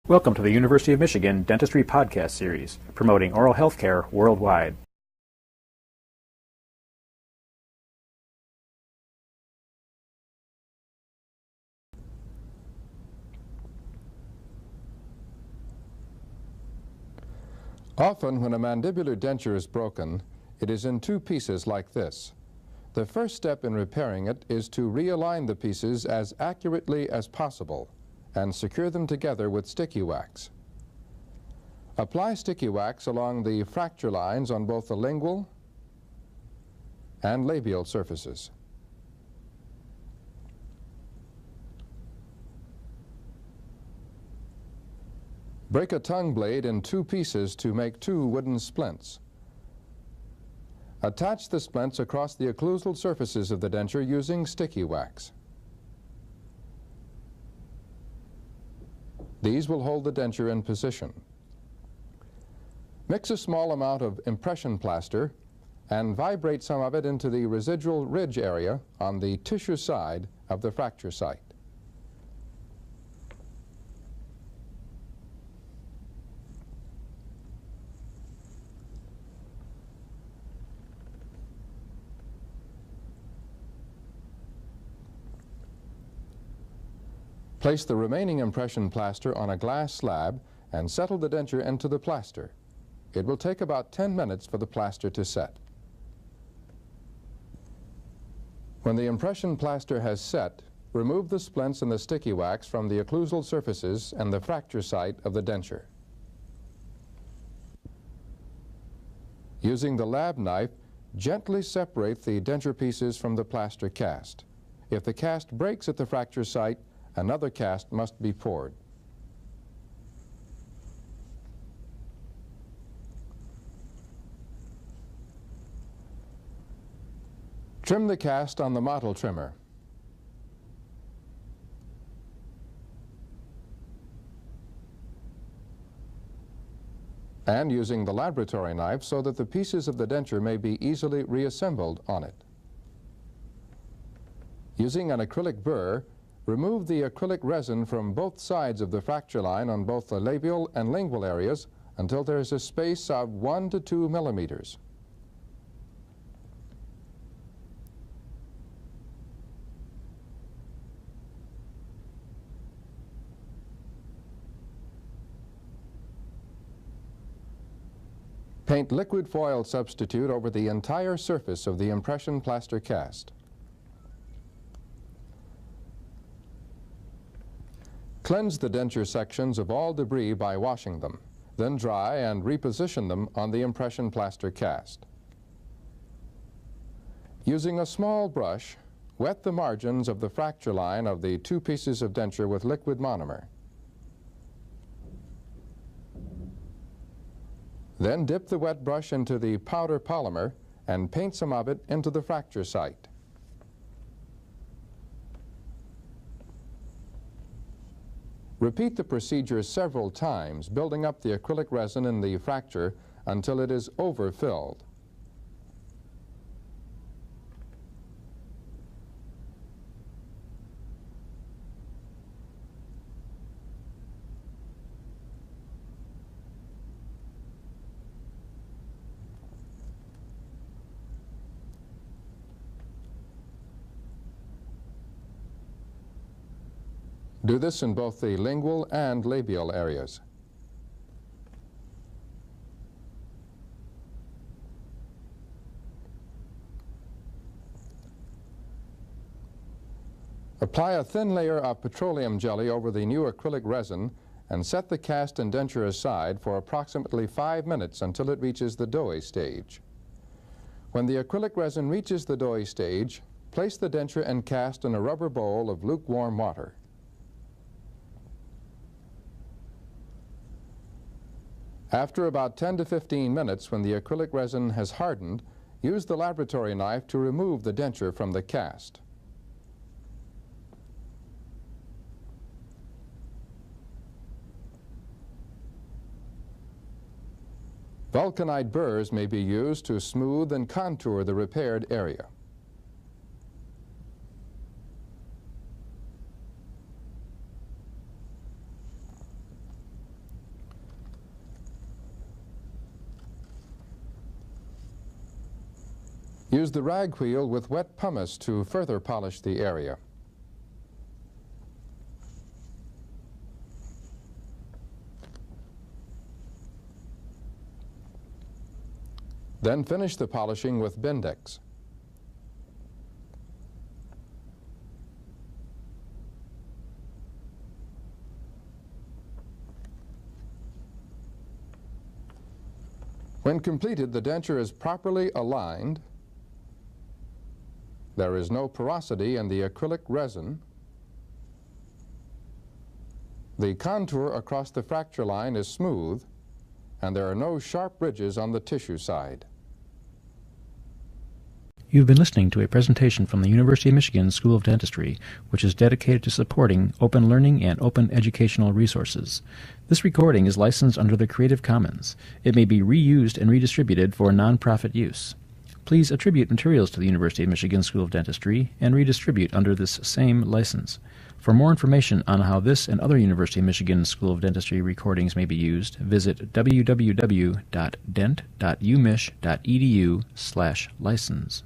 Welcome to the University of Michigan Dentistry Podcast Series, promoting oral health care worldwide. Often when a mandibular denture is broken, it is in two pieces like this. The first step in repairing it is to realign the pieces as accurately as possible and secure them together with sticky wax. Apply sticky wax along the fracture lines on both the lingual and labial surfaces. Break a tongue blade in two pieces to make two wooden splints. Attach the splints across the occlusal surfaces of the denture using sticky wax. These will hold the denture in position. Mix a small amount of impression plaster and vibrate some of it into the residual ridge area on the tissue side of the fracture site. Place the remaining impression plaster on a glass slab and settle the denture into the plaster. It will take about 10 minutes for the plaster to set. When the impression plaster has set, remove the splints and the sticky wax from the occlusal surfaces and the fracture site of the denture. Using the lab knife, gently separate the denture pieces from the plaster cast. If the cast breaks at the fracture site, another cast must be poured. Trim the cast on the model trimmer. And using the laboratory knife so that the pieces of the denture may be easily reassembled on it. Using an acrylic burr, remove the acrylic resin from both sides of the fracture line on both the labial and lingual areas until there is a space of 1 to 2 millimeters. Paint liquid foil substitute over the entire surface of the impression plaster cast. Cleanse the denture sections of all debris by washing them, then dry and reposition them on the impression plaster cast. Using a small brush, wet the margins of the fracture line of the two pieces of denture with liquid monomer. Then dip the wet brush into the powder polymer and paint some of it into the fracture site. Repeat the procedure several times, building up the acrylic resin in the fracture until it is overfilled. Do this in both the lingual and labial areas. Apply a thin layer of petroleum jelly over the new acrylic resin and set the cast and denture aside for approximately 5 minutes until it reaches the doughy stage. When the acrylic resin reaches the doughy stage, place the denture and cast in a rubber bowl of lukewarm water. After about 10 to 15 minutes, when the acrylic resin has hardened, use the laboratory knife to remove the denture from the cast. Vulcanite burrs may be used to smooth and contour the repaired area. Use the rag wheel with wet pumice to further polish the area. Then finish the polishing with Bendix. When completed, the denture is properly aligned. There is no porosity in the acrylic resin. The contour across the fracture line is smooth, and there are no sharp ridges on the tissue side. You've been listening to a presentation from the University of Michigan School of Dentistry, which is dedicated to supporting open learning and open educational resources. This recording is licensed under the Creative Commons. It may be reused and redistributed for nonprofit use. Please attribute materials to the University of Michigan School of Dentistry and redistribute under this same license. For more information on how this and other University of Michigan School of Dentistry recordings may be used, visit www.dent.umich.edu/license.